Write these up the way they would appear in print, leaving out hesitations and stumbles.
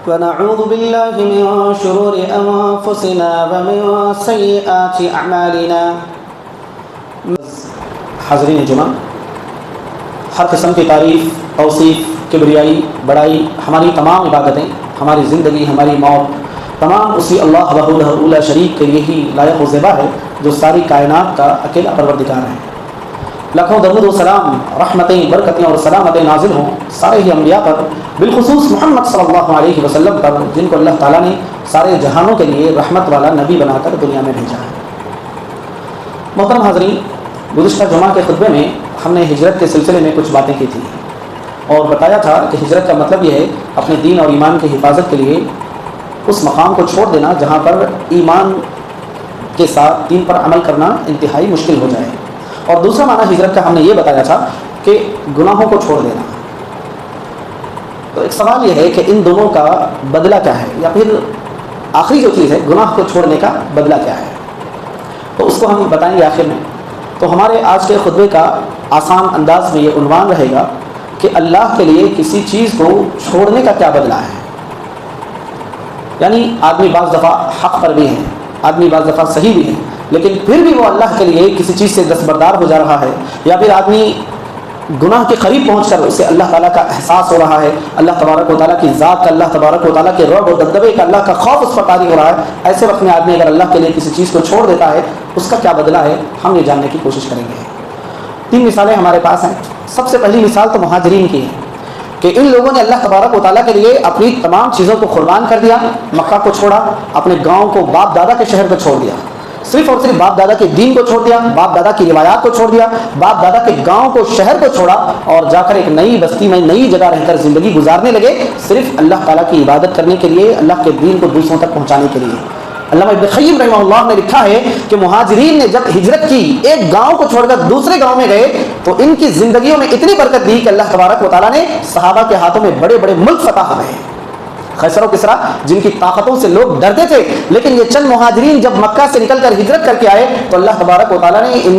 ونعوذ بالله من شرور أنفسنا ومن سيئات أعمالنا. حاضرین جمعہ، ہر قسم کی تعریف، توصیف، کبریائی، بڑائی، ہماری تمام عبادتیں، ہماری زندگی، ہماری موت، تمام اسی اللہ وحدہ لا شریک کے لیے ہی لائق و زیبا ہے جو ساری کائنات کا اکیلا پروردگار ہے. لاکھوں درود و سلام، رحمتیں، برکتیں اور سلامتیں نازل ہوں سارے ہی انبیاء پر، بالخصوص محمد صلی اللہ علیہ وسلم پر، جن کو اللہ تعالیٰ نے سارے جہانوں کے لیے رحمت والا نبی بنا کر دنیا میں بھیجا ہے. محترم حاضرین، گزشتہ جمعہ کے خطبے میں ہم نے ہجرت کے سلسلے میں کچھ باتیں کی تھیں اور بتایا تھا کہ ہجرت کا مطلب یہ ہے اپنے دین اور ایمان کی حفاظت کے لیے اس مقام کو چھوڑ دینا جہاں پر ایمان کے ساتھ دین پر عمل کرنا انتہائی مشکل ہو جائے. اور دوسرا معنی ہجرت کا ہم نے یہ بتایا تھا کہ گناہوں کو چھوڑ دینا. تو ایک سوال یہ ہے کہ ان دونوں کا بدلہ کیا ہے، یا پھر آخری جو چیز ہے گناہ کو چھوڑنے کا بدلہ کیا ہے، تو اس کو ہم بتائیں گے آخر میں. تو ہمارے آج کے خطبے کا آسان انداز میں یہ عنوان رہے گا کہ اللہ کے لیے کسی چیز کو چھوڑنے کا کیا بدلہ ہے. یعنی آدمی بعض دفعہ حق پر بھی ہے، آدمی بعض دفعہ صحیح بھی ہے، لیکن پھر بھی وہ اللہ کے لیے کسی چیز سے دستبردار ہو جا رہا ہے، یا پھر آدمی گناہ کے قریب پہنچ کر اسے اللہ تعالیٰ کا احساس ہو رہا ہے، اللہ تبارک و تعالیٰ کی ذات کا، اللہ تبارک و تعالیٰ کے رعب و دبدبے کا، اللہ کا خوف اس پر طاری ہو رہا ہے. ایسے وقت میں آدمی اگر اللہ کے لیے کسی چیز کو چھوڑ دیتا ہے اس کا کیا بدلہ ہے، ہم یہ جاننے کی کوشش کریں گے. 3 مثالیں ہمارے پاس ہیں. سب سے پہلی مثال تو مہاجرین کی ہے کہ ان لوگوں نے اللہ تبارک و تعالیٰ کے لیے اپنی تمام چیزوں کو قربان کر دیا. مکہ کو چھوڑا، اپنے گاؤں کو، باپ دادا کے شہر کو چھوڑ دیا، صرف اور صرف باپ دادا کے دین کو چھوڑ دیا، باپ دادا کی روایات کو چھوڑ دیا، باپ دادا کے گاؤں کو، شہر کو چھوڑا، اور جا کر ایک نئی بستی میں نئی جگہ رہ کر زندگی گزارنے لگے، صرف اللہ تعالیٰ کی عبادت کرنے کے لیے، اللہ کے دین کو دوسروں تک پہنچانے کے لیے. علامہ ابن قیم رحمہ اللہ نے لکھا ہے کہ مہاجرین نے جب ہجرت کی، ایک گاؤں کو چھوڑ کر دوسرے گاؤں میں گئے، تو ان کی زندگیوں میں اتنی برکت دی کہ اللہ تبارک و تعالیٰ نے صحابہ کے ہاتھوں میں بڑے بڑے ملک فتح ہوئے. قیصر و کسریٰ جن کی طاقتوں سے لوگ ڈرتے تھے، لیکن یہ چند مہاجرین جب مکہ سے نکل کر ہجرت کر کے آئے تو اللہ تبارک و تعالیٰ نے ان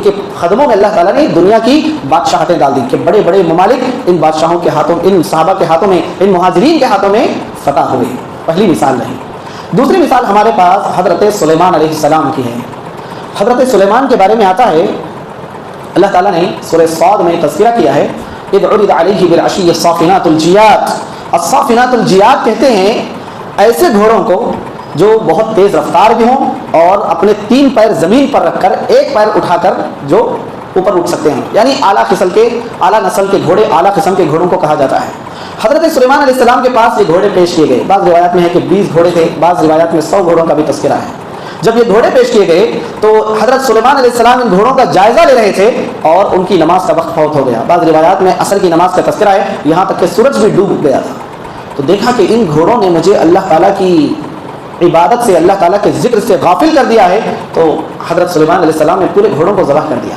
کے قدموں میں اللہ تعالیٰ نے دنیا کی بادشاہتیں ڈال دی کہ بڑے بڑے ممالک ان بادشاہوں کے ہاتھوں، ان صحابہ کے ہاتھوں میں، ان مہاجرین کے ہاتھوں میں فتح ہوئے. پہلی مثال رہی. دوسری مثال ہمارے پاس حضرت سلیمان علیہ السلام کی ہے. حضرت سلیمان کے بارے میں آتا ہے، اللہ تعالیٰ نے سورہ صاد میں تذکرہ کیا ہے، اذ عرض علیہ بالعشی الصافنات الجیاد. الصافنات الجیاد کہتے ہیں ایسے گھوڑوں کو جو بہت تیز رفتار بھی ہوں اور اپنے 3 پیر زمین پر رکھ کر ایک پیر اٹھا کر جو اوپر اٹھ سکتے ہیں. یعنی اعلیٰ نسل کے گھوڑے، اعلیٰ قسم کے گھوڑوں کو کہا جاتا ہے. حضرت سلیمان علیہ السلام کے پاس یہ گھوڑے پیش کیے گئے. بعض روایات میں ہے کہ 20 گھوڑے تھے، بعض روایات میں 100 گھوڑوں کا بھی تذکرہ ہے. جب یہ گھوڑے پیش کیے گئے تو حضرت سلیمان علیہ السلام ان گھوڑوں کا جائزہ لے رہے تھے اور ان کی نماز کا وقت فوت ہو گیا. بعض روایات میں عصر کی نماز کا تذکرہ ہے، یہاں تک کہ سورج بھی ڈوب گیا تھا. تو دیکھا کہ ان گھوڑوں نے مجھے اللہ تعالیٰ کی عبادت سے، اللہ تعالیٰ کے ذکر سے غافل کر دیا ہے. تو حضرت سلیمان علیہ السلام نے پورے گھوڑوں کو ذبح کر دیا.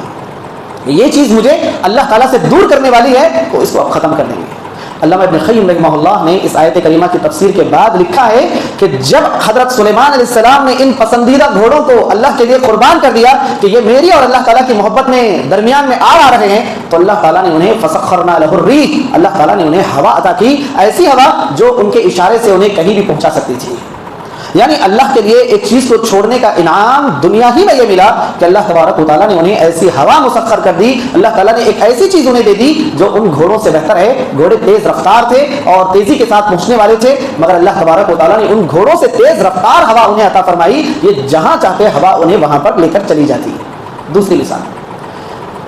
یہ چیز مجھے اللہ تعالیٰ سے دور کرنے والی ہے، تو اس کو اب ختم کر دیں گے. علامہ ابن قیم رحمہ اللہ نے اس آیت کریمہ کی تفسیر کے بعد لکھا ہے کہ جب حضرت سلیمان علیہ السلام نے ان پسندیدہ گھوڑوں کو اللہ کے لیے قربان کر دیا کہ یہ میری اور اللہ تعالیٰ کی محبت میں درمیان میں آ رہے ہیں، تو اللہ تعالیٰ نے انہیں فسخرنا لہ الریح، اللہ تعالیٰ نے انہیں ہوا عطا کی، ایسی ہوا جو ان کے اشارے سے انہیں کہیں بھی پہنچا سکتی تھی. یعنی اللہ کے لیے ایک چیز کو چھوڑنے کا انعام دنیا ہی میں یہ ملا کہ اللہ تبارک و تعالیٰ نے انہیں ایسی ہوا مسخر کر دی. اللہ تعالیٰ نے ایک ایسی چیز انہیں دے دی جو ان گھوڑوں سے بہتر ہے. گھوڑے تیز رفتار تھے اور تیزی کے ساتھ پہنچنے والے تھے، مگر اللہ تبارک و تعالیٰ نے ان گھوڑوں سے تیز رفتار ہوا انہیں عطا فرمائی. یہ جہاں چاہتے ہوا انہیں وہاں پر لے کر چلی جاتی. دوسری مثال.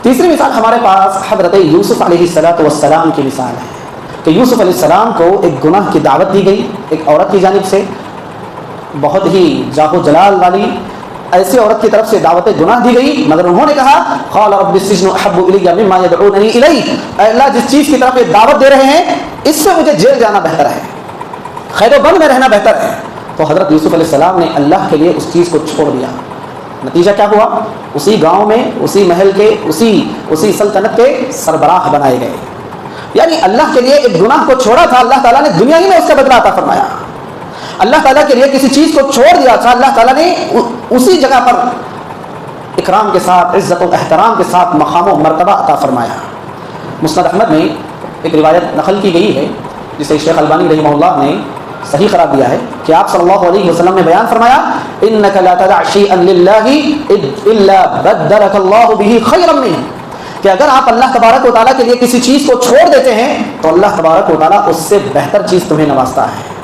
تیسری مثال ہمارے پاس حضرت یوسف علیہ السلام کی مثال ہے کہ یوسف علیہ السلام کو ایک گناہ کی دعوت دی گئی ایک عورت کی جانب سے، بہت ہی جاہ و جلال والی ایسی عورت کی طرف سے دعوت گناہ دی گئی، مگر انہوں نے کہا قال رب السجن احب الی مما يدعوننی الیہ، اے اللہ جس چیز کی طرف یہ دعوت دے رہے ہیں اس سے مجھے جیل جانا بہتر ہے، قید و بند میں رہنا بہتر ہے. تو حضرت یوسف علیہ السلام نے اللہ کے لیے اس چیز کو چھوڑ دیا. نتیجہ کیا ہوا؟ اسی گاؤں میں، اسی محل کے، اسی سلطنت کے سربراہ بنائے گئے. یعنی اللہ کے لیے ایک گناہ کو چھوڑا تھا، اللہ تعالیٰ نے دنیا ہی میں اس کا بدلہ عطا فرمایا. اللہ تعالیٰ کے لیے کسی چیز کو چھوڑ دیا تھا، اللہ تعالیٰ نے اسی جگہ پر اکرام کے ساتھ، عزت و احترام کے ساتھ مقام و مرتبہ عطا فرمایا. مسند احمد میں ایک روایت نقل کی گئی ہے جسے شیخ البانی رحمہ اللہ نے صحیح قرار دیا ہے کہ آپ صلی اللہ علیہ وسلم نے بیان فرمایا انک لا تدع شیئا للہ الا بدلک اللہ بہ خیرا منہ، کہ اگر آپ اللہ تبارک و تعالیٰ کے لیے کسی چیز کو چھوڑ دیتے ہیں تو اللہ تبارک و تعالیٰ اس سے بہتر چیز تمہیں نوازتا ہے۔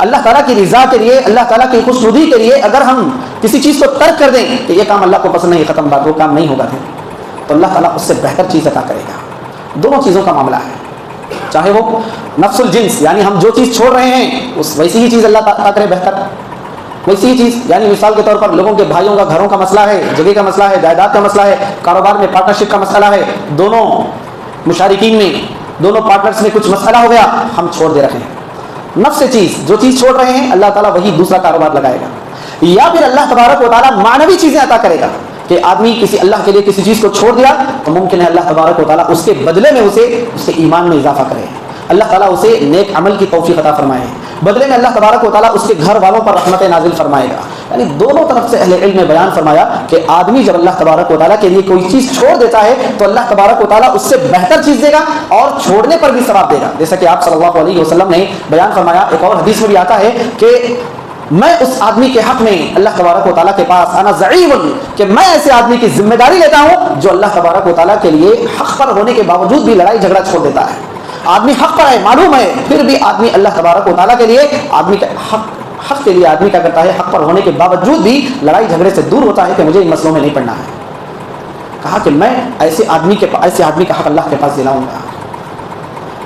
اللہ تعالیٰ کی رضا کے لیے، اللہ تعالیٰ کی خوشنودی کے لیے اگر ہم کسی چیز کو ترک کر دیں کہ یہ کام اللہ کو پسند نہیں، ختم بات، وہ کام نہیں ہوگا تو اللہ تعالیٰ اس سے بہتر چیز عطا کرے گا۔ دونوں چیزوں کا معاملہ ہے، چاہے وہ نفس الجنس یعنی ہم جو چیز چھوڑ رہے ہیں اس ویسی ہی چیز اللہ تعالیٰ کرے بہتر، ویسی ہی چیز، یعنی مثال کے طور پر لوگوں کے بھائیوں کا گھروں کا مسئلہ ہے، جگہ کا مسئلہ ہے، جائیداد کا مسئلہ ہے، کاروبار میں پارٹنرشپ کا مسئلہ ہے، دونوں مشارکین میں، دونوں پارٹنرز میں کچھ مسئلہ ہو گیا، ہم چھوڑ دے رہے ہیں نفس سے چیز، جو چیز چھوڑ رہے ہیں اللہ تعالیٰ وہی دوسرا کاروبار لگائے گا، یا پھر اللہ تبارک و تعالیٰ معنوی چیزیں عطا کرے گا کہ آدمی کسی اللہ کے لیے کسی چیز کو چھوڑ دیا تو ممکن ہے اللہ تبارک و تعالیٰ اس کے بدلے میں اسے ایمان میں اضافہ کرے، اللہ تعالیٰ اسے نیک عمل کی توفیق عطا فرمائے، بدلے میں اللہ تبارک و تعالیٰ اس کے گھر والوں پر رحمت نازل فرمائے گا۔ یعنی دونوں طرف سے اہل علم نے بیان فرمایا کہ آدمی جب اللہ تبارک و تعالیٰ کے لیے کوئی چیز چھوڑ دیتا ہے تو اللہ تبارک و تعالیٰ اس سے بہتر چیز دے گا اور چھوڑنے پر بھی ثواب دے گا، جیسا کہ آپ صلی اللہ علیہ وسلم نے بیان فرمایا۔ ایک اور حدیث میں بھی آتا ہے کہ میں اس آدمی کے حق میں اللہ تبارک و تعالیٰ کے پاس انا ضعیف، کہ میں ایسے آدمی کی ذمہ داری لیتا ہوں جو اللہ تبارک و تعالیٰ کے لیے حق پر ہونے کے باوجود بھی لڑائی جھگڑا چھوڑ دیتا ہے۔ آدمی حق پر ہے، معلوم ہے، پھر بھی آدمی اللہ تبارک و تعالیٰ کے لیے آدمی کا حق کے لیے آدمی کیا کرتا ہے، حق پر ہونے کے باوجود بھی لڑائی جھگڑے سے دور ہوتا ہے کہ مجھے ان مسئلوں میں نہیں پڑنا ہے۔ کہا کہ میں ایسے آدمی کا حق اللہ کے پاس دلاؤں گا،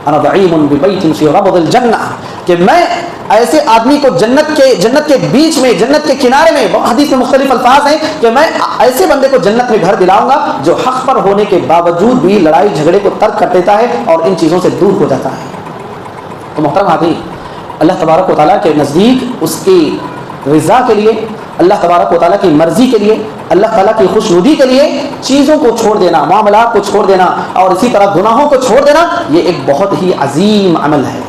انا ضعیف ببیت فی ربض الجنہ، کہ میں ایسے آدمی کو جنت کے بیچ میں، جنت کے کنارے میں، حدیث میں مختلف الفاظ ہیں کہ میں ایسے بندے کو جنت میں گھر دلاؤں گا جو حق پر ہونے کے باوجود بھی لڑائی جھگڑے کو ترک کر دیتا ہے اور ان چیزوں سے دور ہو جاتا ہے۔ تو محترم حاضرین، اللہ تبارک و تعالیٰ کے نزدیک اس کی رضا کے لیے، اللہ تبارک و تعالیٰ کی مرضی کے لیے، اللہ تعالیٰ کی خوشنودی کے لیے چیزوں کو چھوڑ دینا، معاملات کو چھوڑ دینا اور اسی طرح گناہوں کو چھوڑ دینا، یہ ایک بہت ہی عظیم عمل ہے،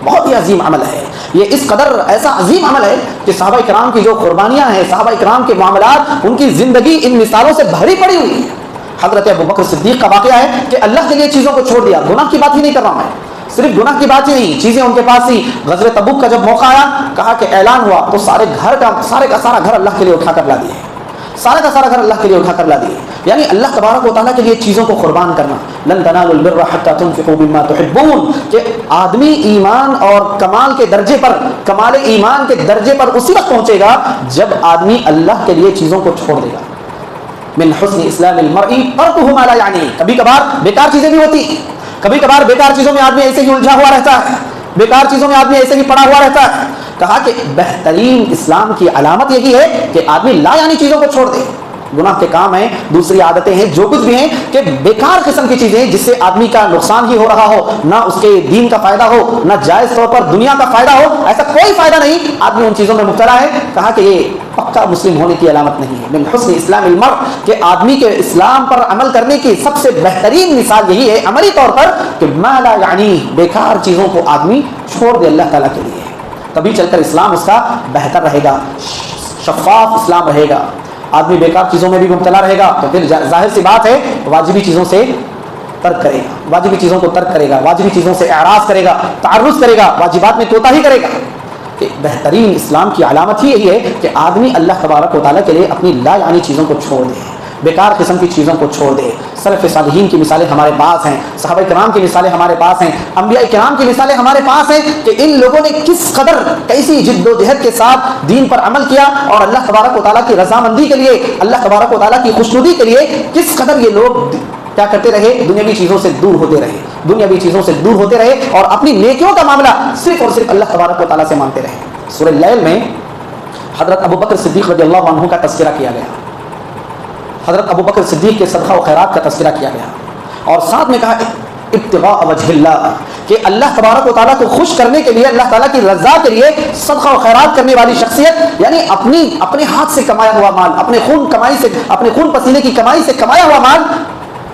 بہت ہی عظیم عمل ہے۔ یہ اس قدر ایسا عظیم عمل ہے کہ صحابہ کرام کی جو قربانیاں ہیں، صحابہ کرام کے معاملات، ان کی زندگی ان مثالوں سے بھری پڑی ہوئی ہے۔ حضرت ابوبکر صدیق کا واقعہ ہے کہ اللہ کے لیے چیزوں کو چھوڑ دیا، گناہ کی بات ہی نہیں کر رہا میں، صرف گناہ کی بات ہی نہیں، چیزیں ان کے پاس تھی۔ غزوہ تبوک کا جب موقع آیا، کہا کہ اعلان ہوا تو سارے کا سارا گھر اللہ کے لیے اٹھا کر لا دیے، سارا کا سارا گھر اللہ کے لیے اٹھا کر لا دیے۔ یعنی اللہ تبارک و تعالیٰ کے لیے چیزوں کو قربان کرنا، لن تنالوا البر حتى تنفقوا مما تحبون، کہ آدمی ایمان اور کمال کے درجے پر، کمال ایمان کے درجے پر اسی وقت پہنچے گا جب آدمی اللہ کے لیے چیزوں کو چھوڑ دے گا۔ من حسن اسلام المرء ترکہ ما لا یعنی، کبھی کبھار بیکار چیزیں بھی ہوتی، کبھی کبھار بیکار چیزوں میں آدمی ایسے ہی الجھا ہوا رہتا ہے، بیکار چیزوں میں آدمی ایسے ہی پڑا ہوا رہتا ہے۔ کہا کہ بہترین اسلام کی علامت یہی ہے کہ آدمی لا یعنی چیزوں کو چھوڑ دے، گناہ کے کام ہیں، دوسری عادتیں ہیں، جو کچھ بھی ہیں کہ بیکار قسم کی چیزیں جس سے آدمی کا نقصان ہی ہو رہا ہو، نہ اس کے دین کا فائدہ ہو، نہ جائز طور پر دنیا کا فائدہ ہو، ایسا کوئی فائدہ نہیں، آدمی ان چیزوں میں مبتلا ہے۔ کہا کہ یہ پکا مسلم ہونے کی علامت نہیں ہے۔ من حسن اسلام المرء، کہ آدمی کے اسلام پر عمل کرنے کی سب سے بہترین مثال یہی ہے عملی طور پر کہ ما لا یعنی، بیکار چیزوں کو آدمی چھوڑ دے اللہ تعالیٰ کے لیے، تبھی چل کر اسلام اس کا بہتر رہے گا، شفاف اسلام رہے گا۔ آدمی بیکار چیزوں میں بھی مبتلا رہے گا تو پھر ظاہر سی بات ہے واجبی چیزوں سے ترک کرے گا، واجبی چیزوں کو ترک کرے گا، واجبی چیزوں سے اعراض کرے گا، تعرض کرے گا، واجبات میں کوتاہی کرے گا۔ کہ بہترین اسلام کی علامت ہی یہی ہے کہ آدمی اللہ تبارک و تعالیٰ کے لیے اپنی لا یعنی چیزوں کو چھوڑ دے، بیکار قسم کی چیزوں کو چھوڑ دے۔ سلف صالحین کی مثالیں ہمارے پاس ہیں، صحابہ کرام کی مثالیں ہمارے پاس ہیں، انبیاء کرام کی مثالیں ہمارے پاس ہیں کہ ان لوگوں نے کس قدر کیسی جد و جہد کے ساتھ دین پر عمل کیا اور اللہ تبارک و تعالیٰ کی رضامندی کے لیے، اللہ تبارک و تعالیٰ کی خوشنودی کے لیے کس قدر یہ لوگ کیا کرتے رہے، دنیاوی چیزوں سے دور ہوتے رہے، دنیاوی چیزوں سے دور ہوتے رہے اور اپنی نیکیوں کا معاملہ صرف اور صرف اللہ تبارک و تعالیٰ سے مانتے رہے۔ سورہ لیل میں حضرت ابوبکر صدیق رضی اللہ عنہ کا تذکرہ کیا گیا، حضرت ابوبکر صدیق کے صدقہ و خیرات کا تذکرہ کیا گیا اور ساتھ میں کہا ابتغاء وجہ اللہ، کہ اللہ تبارک و تعالیٰ کو خوش کرنے کے لیے، اللہ تعالیٰ کی رضا کے لیے صدقہ و خیرات کرنے والی شخصیت، یعنی اپنے ہاتھ سے کمایا ہوا مال، اپنے خون پسینے کی کمائی سے کمایا ہوا مال،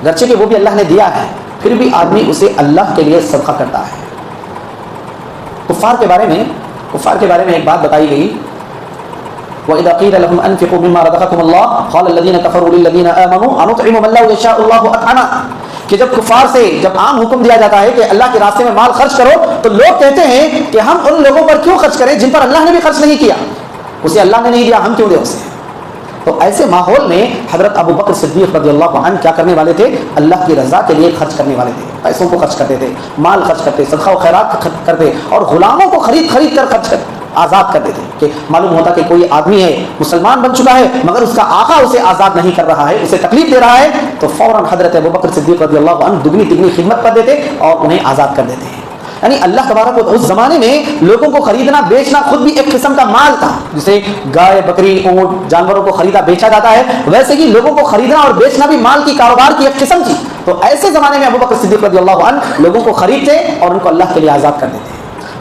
گرچہ کہ وہ بھی اللہ نے دیا ہے پھر بھی آدمی اسے اللہ کے لیے صدقہ کرتا ہے۔ کفار کے بارے میں ایک بات بتائی گئی، وَإِذَا قِيلَ لَهُمْ أَنفِقُوا مِمَّا رَزَقَكُمُ اللَّهُ قَالَ الَّذِينَ كَفَرُوا لِلَّذِينَ آمَنُوا أَنُطْعِمُ مَن لَّوْ يَشَاءُ اللَّهُ أَطْعَمَهُ، کہ جب کفار سے جب عام حکم دیا جاتا ہے کہ اللہ کے راستے میں مال خرچ کرو تو لوگ کہتے ہیں کہ ہم ان لوگوں پر کیوں خرچ کریں جن پر اللہ نے بھی خرچ نہیں کیا، اسے اللہ نے نہیں دیا ہم کیوں دیں اسے۔ تو ایسے ماحول میں حضرت ابو بکر صدیق رضی اللہ عنہ کیا کرنے والے تھے؟ اللہ کی رضا کے لیے خرچ کرنے والے تھے، پیسوں کو خرچ کرتے تھے، مال خرچ کرتے، صدقہ و خیرات کرتے، اور غلاموں کو خرید کر خرچ کرتے، آزاد کر دیتے کہ معلوم ہوتا کہ کوئی آدمی ہے مسلمان بن چکا ہے مگر اس کا آقا اسے آزاد نہیں کر رہا ہے، اسے تکلیف دے رہا ہے، تو فوراً حضرت ابوبکر صدیق رضی اللہ عنہ دگنی تگنی خدمت کر دیتے اور انہیں آزاد کر دیتے ہیں۔ یعنی اللہ تبارک و اس زمانے میں لوگوں کو خریدنا بیچنا خود بھی ایک قسم کا مال تھا، جسے گائے بکری اونٹ جانوروں کو خریدا بیچا جاتا ہے، ویسے ہی لوگوں کو خریدنا اور بیچنا بھی مال کی کاروبار کی ایک قسم تھی۔ تو ایسے زمانے میں ابوبکر صدیق رضی اللہ عنہ لوگوں کو خریدتے اور ان کو اللہ کے لیے آزاد کر دیتے،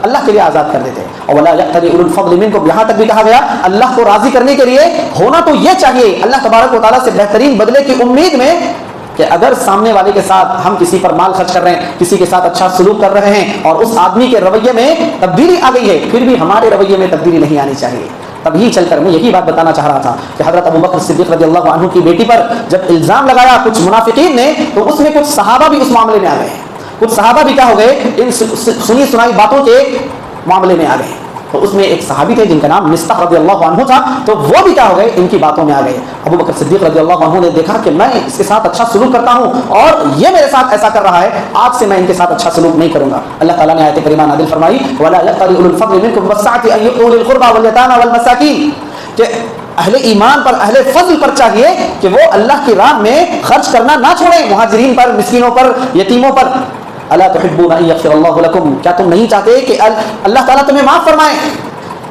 اللہ کے لیے آزاد کر دیتے۔ اور ولا یقتدی اولو الفضل منکم، یہاں تک بھی کہا گیا اللہ کو راضی کرنے کے لیے ہونا تو یہ چاہیے اللہ تبارک و تعالیٰ سے بہترین بدلے کی امید میں کہ اگر سامنے والے کے ساتھ ہم کسی پر مال خرچ کر رہے ہیں، کسی کے ساتھ اچھا سلوک کر رہے ہیں اور اس آدمی کے رویے میں تبدیلی آ گئی ہے، پھر بھی ہمارے رویے میں تبدیلی نہیں آنی چاہیے۔ تبھی چل کر میں یہی بات بتانا چاہ رہا تھا کہ حضرت ابوبکر صدیق رضی اللہ عنہ کی بیٹی پر جب الزام لگایا کچھ منافقین نے تو اس میں کچھ صحابہ بھی اس معاملے میں آ گئے، کچھ صحابہ بھی کیا ہو گئے، ان سنی سنائی باتوں کے معاملے میں آ گئے۔ تو اس میں ایک صحابی تھے جن کا نام مصطح رضی اللہ عنہ تھا، تو وہ بھی کیا ہو گئے، ان کی باتوں میں آ گئے۔ ابو بکر صدیق رضی اللہ عنہ نے دیکھا کہ میں اس کے ساتھ اچھا سلوک کرتا ہوں اور یہ میرے ساتھ ایسا کر رہا ہے، آج سے میں ان کے ساتھ اچھا سلوک نہیں کروں گا۔ اللہ تعالیٰ نے آیت کریمہ نازل فرمائی وَلَا يَأْتَلِ أُولُو الْفَضْلِ مِنكُمْ وَالسَّعَةِ أَن يُؤْتُوا أُولِي الْقُرْبَى وَالْيَتَامَى وَالْمَسَاكِينَ، کہ اہل ایمان پر اہل فضل پر چاہیے کہ وہ اللہ کی راہ میں خرچ کرنا نہ چھوڑیں، مہاجرین پر، مسکینوں پر، یتیموں پر۔ الا تحبون ان یغفر اللہ لکم، کیا تم نہیں چاہتے کہ اللہ تعالیٰ تمہیں معاف فرمائے؟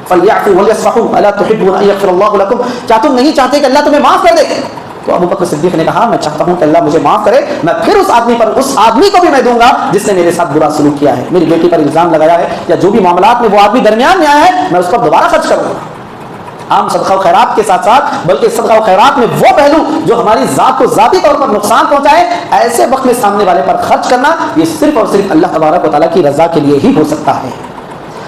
فلیعفوا ولیصفحوا الا تحبون ان یغفر اللہ لکم، کیا تم نہیں چاہتے کہ اللہ تمہیں معاف کر دے؟ تو ابو بکر صدیق نے کہا میں چاہتا ہوں کہ اللہ مجھے معاف کرے، میں پھر اس آدمی کو بھی میں دوں گا جس نے میرے ساتھ برا سلوک کیا ہے، میری بیٹی پر الزام لگایا ہے، یا جو بھی معاملات میں وہ آدمی درمیان میں آیا ہے میں اس پر دوبارہ خرچ کروں گا۔ عام صدقہ و خیرات کے ساتھ ساتھ بلکہ صدقہ و خیرات میں وہ پہلو جو ہماری ذات کو ذاتی طور پر نقصان پہنچائے، ایسے وقت میں سامنے والے پر خرچ کرنا یہ صرف اور صرف اللہ تبارک و تعالیٰ کی رضا کے لیے ہی ہو سکتا ہے،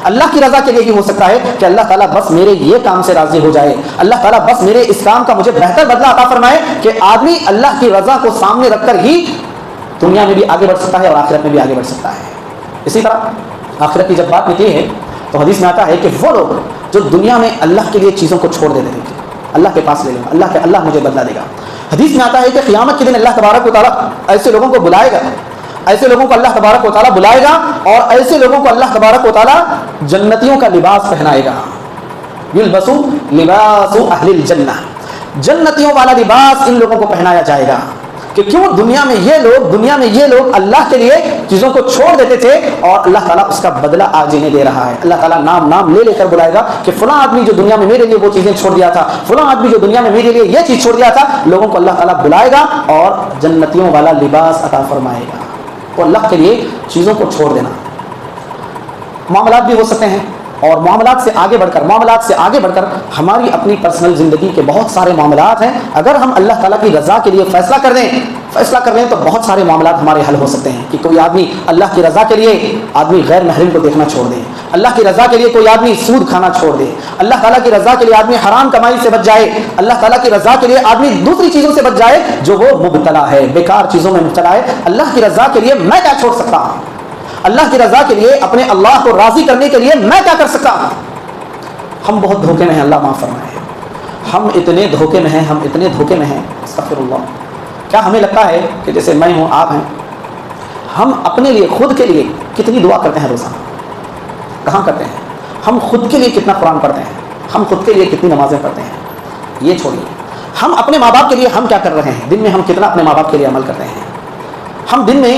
اللہ کی رضا کے لیے ہی ہو سکتا ہے کہ اللہ تعالیٰ بس میرے یہ کام سے راضی ہو جائے، اللہ تعالیٰ بس میرے اس کام کا مجھے بہتر بدلہ عطا فرمائے کہ آدمی اللہ کی رضا کو سامنے رکھ کر ہی دنیا میں بھی آگے بڑھ سکتا ہے اور آخرت میں بھی آگے بڑھ سکتا ہے۔ اسی طرح آخرت کی جب بات نکلی ہے تو حدیث میں آتا ہے کہ وہ لوگ جو دنیا میں اللہ کے لیے چیزوں کو چھوڑ دیتے تھے، اللہ کے پاس لے لوں گا، اللہ مجھے بدلہ دے گا۔ حدیث میں آتا ہے کہ قیامت کے دن اللہ تبارک و تعالیٰ ایسے لوگوں کو بلائے گا، ایسے لوگوں کو اللہ تبارک و تعالیٰ بلائے گا اور ایسے لوگوں کو اللہ تبارک و تعالیٰ جنتیوں کا لباس پہنائے گا۔ یلبسوا لباس اہل الجنہ، جنتیوں والا لباس ان لوگوں کو پہنایا جائے گا کہ کیوں دنیا میں یہ لوگ اللہ کے لیے چیزوں کو چھوڑ دیتے تھے اور اللہ تعالیٰ اس کا بدلہ آج انہیں دے رہا ہے۔ اللہ تعالیٰ نام لے کر بلائے گا کہ فلاں آدمی جو دنیا میں میرے لیے وہ چیزیں چھوڑ دیا تھا، فلاں آدمی جو دنیا میں میرے لیے یہ چیز چھوڑ دیا تھا، لوگوں کو اللہ تعالیٰ بلائے گا اور جنتیوں والا لباس عطا فرمائے گا۔ تو اللہ کے لیے چیزوں کو چھوڑ دینا، معاملات بھی ہو سکتے ہیں اور معاملات سے آگے بڑھ کر ہماری اپنی پرسنل زندگی کے بہت سارے معاملات ہیں، اگر ہم اللہ تعالیٰ کی رضا کے لیے فیصلہ کر دیں تو بہت سارے معاملات ہمارے حل ہو سکتے ہیں کہ کوئی آدمی اللہ کی رضا کے لیے آدمی غیر محرم کو دیکھنا چھوڑ دے، اللہ کی رضا کے لیے کوئی آدمی سود کھانا چھوڑ دے، اللہ تعالیٰ کی رضا کے لیے آدمی حرام کمائی سے بچ جائے، اللہ تعالیٰ کی رضا کے لیے آدمی دوسری چیزوں سے بچ جائے جو وہ مبتلا ہے، بیکار چیزوں میں مبتلا ہے۔ اللہ کی رضا کے لیے میں کیا چھوڑ سکتا ہوں؟ اللہ کی رضا کے لیے اپنے اللہ کو راضی کرنے کے لیے میں کیا کر سکتا ہوں؟ ہم بہت دھوکے میں ہیں، اللہ معاف فرمائے، ہم اتنے دھوکے میں ہیں استغفر اللہ۔ کیا ہمیں لگتا ہے کہ جیسے میں ہوں آپ ہیں، ہم اپنے لیے خود کے لیے کتنی دعا کرتے ہیں روزانہ؟ کہاں کرتے ہیں؟ ہم خود کے لیے کتنا قرآن پڑھتے ہیں؟ ہم خود کے لیے کتنی نمازیں پڑھتے ہیں؟ یہ چھوڑیے، ہم اپنے ماں باپ کے لیے ہم کیا کر رہے ہیں؟ دن میں ہم کتنا اپنے ماں باپ کے لیے عمل کرتے ہیں؟ ہم دن میں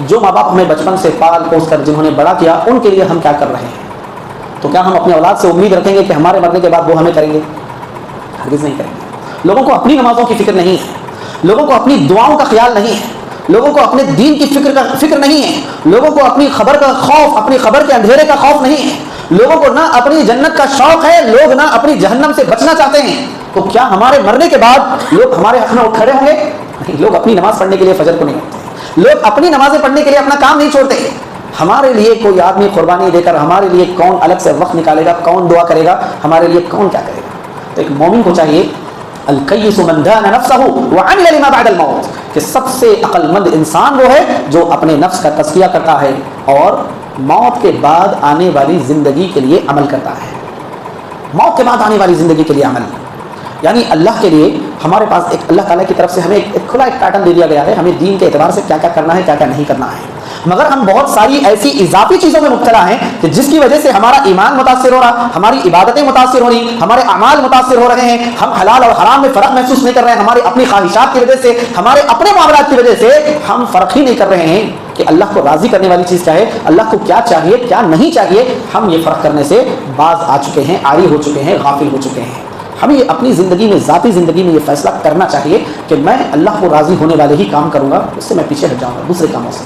جو ماں باپ ہمیں بچپن سے پال پوس کر جنہوں نے بڑا کیا ان کے لیے ہم کیا کر رہے ہیں؟ تو کیا ہم اپنے اولاد سے امید رکھیں گے کہ ہمارے مرنے کے بعد وہ ہمیں کریں گے؟ ہرگز نہیں کریں گے۔ لوگوں کو اپنی نمازوں کی فکر نہیں ہے، لوگوں کو اپنی دعاؤں کا خیال نہیں ہے، لوگوں کو اپنے دین کی فکر نہیں ہے، لوگوں کو اپنی خبر کا خوف، اپنی خبر کے اندھیرے کا خوف نہیں ہے، لوگوں کو نہ اپنی جنت کا شوق ہے، لوگ نہ اپنی جہنم سے بچنا چاہتے ہیں۔ تو کیا ہمارے مرنے کے بعد لوگ ہمارے حق میں اٹھ کھڑے ہوں گے؟ لوگ اپنی نماز پڑھنے کے لیے فجر کو نہیں اٹھتے، لوگ اپنی نمازیں پڑھنے کے لیے اپنا کام نہیں چھوڑتے۔ ہمارے لیے کوئی آدمی قربانی دے کر ہمارے لیے کون الگ سے وقت نکالے گا، کون دعا کرے گا، ہمارے لیے کون کیا کرے گا؟ تو ایک مومن کو چاہیے الکیس من دان نفسہ وعمل لما بعد الموت، کہ سب سے عقل مند انسان وہ ہے جو اپنے نفس کا تزکیہ کرتا ہے اور موت کے بعد آنے والی زندگی کے لیے عمل کرتا ہے. موت کے بعد آنے والی زندگی کے لیے عمل، یعنی اللہ کے لیے ہمارے پاس ایک اللہ تعالیٰ کی طرف سے ہمیں ایک کھلا ایک پیٹرن دے دیا گیا ہے، ہمیں دین کے اعتبار سے کیا کیا کرنا ہے کیا کیا نہیں کرنا ہے. مگر ہم بہت ساری ایسی اضافی چیزوں میں مبتلا ہیں کہ جس کی وجہ سے ہمارا ایمان متاثر ہو رہا، ہماری عبادتیں متاثر ہو رہی، ہمارے اعمال متاثر ہو رہے ہیں، ہم حلال اور حرام میں فرق محسوس نہیں کر رہے ہیں، ہماری اپنی خواہشات کی وجہ سے، ہمارے اپنے معاملات کی وجہ سے ہم فرق ہی نہیں کر رہے ہیں کہ اللہ کو راضی کرنے والی چیز کیا ہے، اللہ کو کیا چاہیے کیا نہیں چاہیے. ہم یہ فرق کرنے سے باز آ چکے ہیں، عاری ہو چکے ہیں، غافل ہو چکے ہیں. ہمیں یہ اپنی زندگی میں ذاتی زندگی میں یہ فیصلہ کرنا چاہیے کہ میں اللہ کو راضی ہونے والے ہی کام کروں گا، اس سے میں پیچھے ہٹ جاؤں گا دوسرے کاموں سے.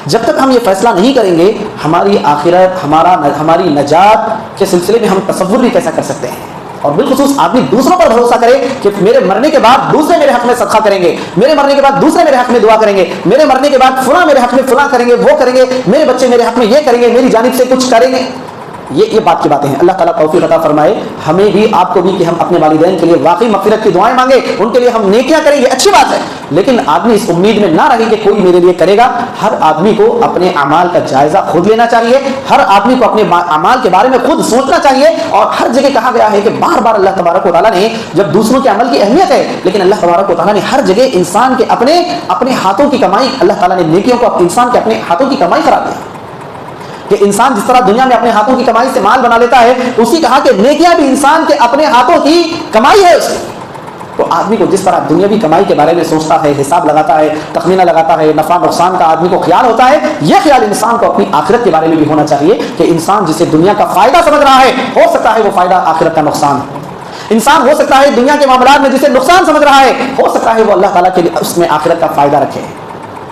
جب تک ہم یہ فیصلہ نہیں کریں گے ہماری آخرت ہماری نجات کے سلسلے میں ہم تصور بھی کیسا کر سکتے ہیں. اور بالخصوص آدمی دوسروں پر بھروسہ کرے کہ میرے مرنے کے بعد دوسرے میرے حق میں صدقہ کریں گے، میرے مرنے کے بعد دوسرے میرے حق میں دعا کریں گے، میرے مرنے کے بعد فلاں میرے حق میں فلاں کریں گے، وہ کریں گے، میرے بچے میرے حق میں یہ کریں گے، میری جانب سے کچھ کریں گے. یہ بات کی باتیں ہیں. اللہ تعالیٰ توفیق عطا فرمائے ہمیں بھی آپ کو بھی کہ ہم اپنے والدین کے لیے واقعی مغفرت کی دعائیں مانگیں، ان کے لیے ہم نیکیاں کریں، یہ اچھی بات ہے. لیکن آدمی اس امید میں نہ رہے کہ کوئی میرے لیے کرے گا. ہر آدمی کو اپنے اعمال کا جائزہ خود لینا چاہیے، ہر آدمی کو اپنے اعمال کے بارے میں خود سوچنا چاہیے. اور ہر جگہ کہا گیا ہے کہ بار بار اللہ تبارک و تعالیٰ نے جب دوسروں کے عمل کی اہمیت ہے، لیکن اللہ تبارک و تعالیٰ نے ہر جگہ انسان کے اپنے ہاتھوں کی کمائی، اللہ تعالیٰ نے نیکیوں کو انسان کے اپنے ہاتھوں کی کمائی قرار دیا کہ انسان جس طرح دنیا میں اپنے ہاتھوں کی کمائی سے مال بنا لیتا ہے، اسی کہا کہ نیکیاں بھی انسان کے اپنے ہاتھوں کی کمائی ہے. اس کی تو آدمی کو جس طرح دنیاوی کمائی کے بارے میں سوچتا ہے، حساب لگاتا ہے، تخمینہ لگاتا ہے، نفع نقصان کا آدمی کو خیال ہوتا ہے، یہ خیال انسان کو اپنی آخرت کے بارے میں بھی ہونا چاہیے کہ انسان جسے دنیا کا فائدہ سمجھ رہا ہے، ہو سکتا ہے وہ فائدہ آخرت کا نقصان ہو. انسان ہو سکتا ہے دنیا کے معاملات میں جسے نقصان سمجھ رہا ہے، ہو سکتا ہے وہ اللہ تعالیٰ کے لیے اس میں آخرت کا فائدہ رکھے.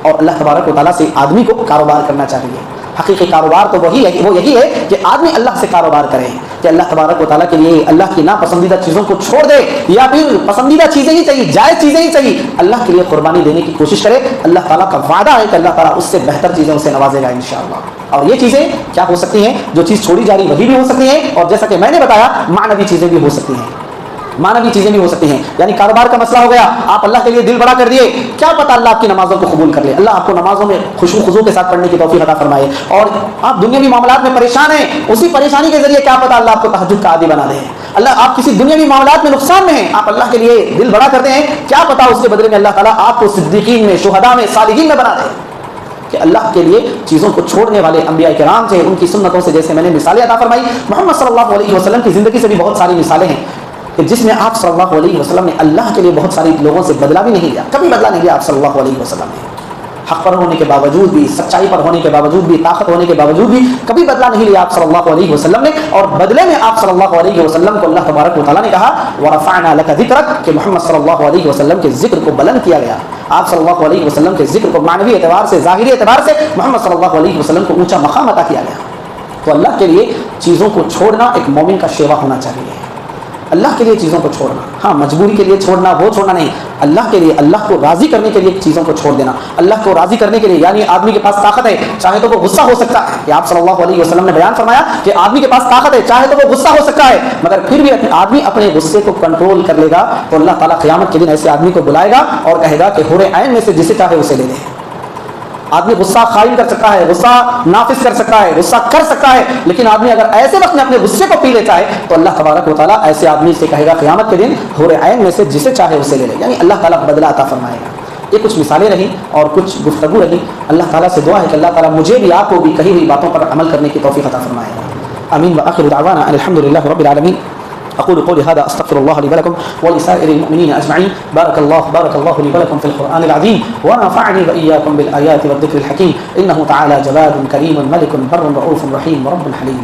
اور اللہ تبارک و تعالیٰ سے آدمی کو کاروبار کرنا چاہیے. حقیقی کاروبار تو وہ یہی ہے کہ آدمی اللہ سے کاروبار کرے، کہ اللہ تبارک و تعالیٰ کے لیے اللہ کی ناپسندیدہ چیزوں کو چھوڑ دے، یا پھر پسندیدہ چیزیں ہی چاہیے، جائز چیزیں ہی چاہیے، اللہ کے لیے قربانی دینے کی کوشش کرے. اللہ تعالیٰ کا وعدہ ہے کہ اللہ تعالیٰ اس سے بہتر چیزیں اسے نوازے گا انشاءاللہ. اور یہ چیزیں کیا ہو سکتی ہیں؟ جو چیز چھوڑی جا رہی وہی بھی ہو سکتی ہیں، اور جیسا کہ میں نے بتایا معنوی چیزیں بھی ہو سکتی ہیں، معنوی چیزیں بھی ہو سکتی ہیں. یعنی کاروبار کا مسئلہ ہو گیا، آپ اللہ کے لیے دل بڑا کر دیے، کیا پتہ اللہ آپ کی نمازوں کو قبول کر لے، اللہ آپ کو نمازوں میں خشوع خضوع کے ساتھ پڑھنے کی توفیق عطا فرمائے. اور آپ دنیاوی معاملات میں پریشان ہیں، اسی پریشانی کے ذریعے کیا پتہ اللہ آپ کو تہجد کا عادی بنا دے. اللہ آپ کسی دنیاوی معاملات میں نقصان میں ہیں، آپ اللہ کے لیے دل بڑا کرتے ہیں، کیا پتہ اس کے بدلے میں اللہ تعالیٰ آپ کو صدیقین میں، شہداء میں، صالحین میں بنا دے. کہ اللہ کے لیے چیزوں کو چھوڑنے والے انبیاء کرام سے، ان کی سنتوں سے جیسے میں نے مثالیں عطا فرمائی، محمد صلی اللہ علیہ وسلم کی زندگی سے بھی بہت ساری مثالیں ہیں کہ جس میں آپ صلی اللہ علیہ وسلم نے اللہ کے لیے بہت ساری لوگوں سے بدلہ بھی نہیں لیا، کبھی بدلہ نہیں لیا آپ صلی اللہ علیہ وسلم نے. حق پر ہونے کے باوجود بھی، سچائی پر ہونے کے باوجود بھی، طاقت ہونے کے باوجود بھی کبھی بدلہ نہیں لیا آپ صلی اللہ علیہ وسلم نے. اور بدلے میں آپ صلی اللہ علیہ وسلم کو اللہ تبارک و تعالیٰ نے کہا وَرَفَعْنَا لَكَ ذِكْرَكَ کہ محمد صلی اللہ علیہ وسلم کے ذکر کو بلند کیا گیا. آپ صلی اللہ علیہ وسلم کے ذکر کو معنوی اعتبار سے، ظاہری اعتبار سے محمد صلی اللہ علیہ وسلم کو اونچا مقام عطا کیا گیا. تو اللہ کے لیے چیزوں کو چھوڑنا ایک مومن کا شیوا ہونا چاہیے. اللہ کے لیے چیزوں کو چھوڑنا، ہاں مجبوری کے لیے چھوڑنا، وہ چھوڑنا نہیں، اللہ کے لیے، اللہ کو راضی کرنے کے لیے چیزوں کو چھوڑ دینا. اللہ کو راضی کرنے کے لیے یعنی آدمی کے پاس طاقت ہے، چاہے تو وہ غصہ ہو سکتا ہے، کہ آپ صلی اللہ علیہ وسلم نے بیان فرمایا کہ آدمی کے پاس طاقت ہے، چاہے تو وہ غصہ ہو سکتا ہے، مگر پھر بھی آدمی اپنے غصے کو کنٹرول کر لے گا تو اللہ تعالیٰ قیامت کے دن ایسے آدمی کو بلائے گا اور کہے گا کہ حور عین میں سے جسے چاہے اسے لے لے. آدمی غصہ قائم کر سکتا ہے، غصہ نافذ کر سکتا ہے، غصہ کر سکتا ہے، لیکن آدمی اگر ایسے وقت میں اپنے غصے کو پی لیتا ہے تو اللہ تبارک و تعالیٰ ایسے آدمی سے کہے گا قیامت کے دن حور عین میں سے جسے چاہے اسے لے لے. یعنی اللہ تعالیٰ بدلہ عطا فرمائے گا. یہ کچھ مثالیں رہیں اور کچھ گفتگو رہی. اللہ تعالیٰ سے دعا ہے کہ اللہ تعالیٰ مجھے بھی آپ کو بھی کہی ہوئی باتوں پر عمل کرنے کی توفیق عطا فرمائے گا. آمین. وآخر دعوانا الحمد للہ رب العالمین. أقول قولي هذا أستغفر الله لي ولكم ولسائر المؤمنين أجمعين. بارك الله لي ولكم في القرآن العظيم ونفعني وإياكم بالآيات والذكر الحكيم. إنه تعالى جواد كريم ملك بر رؤوف رحيم ورب حليم.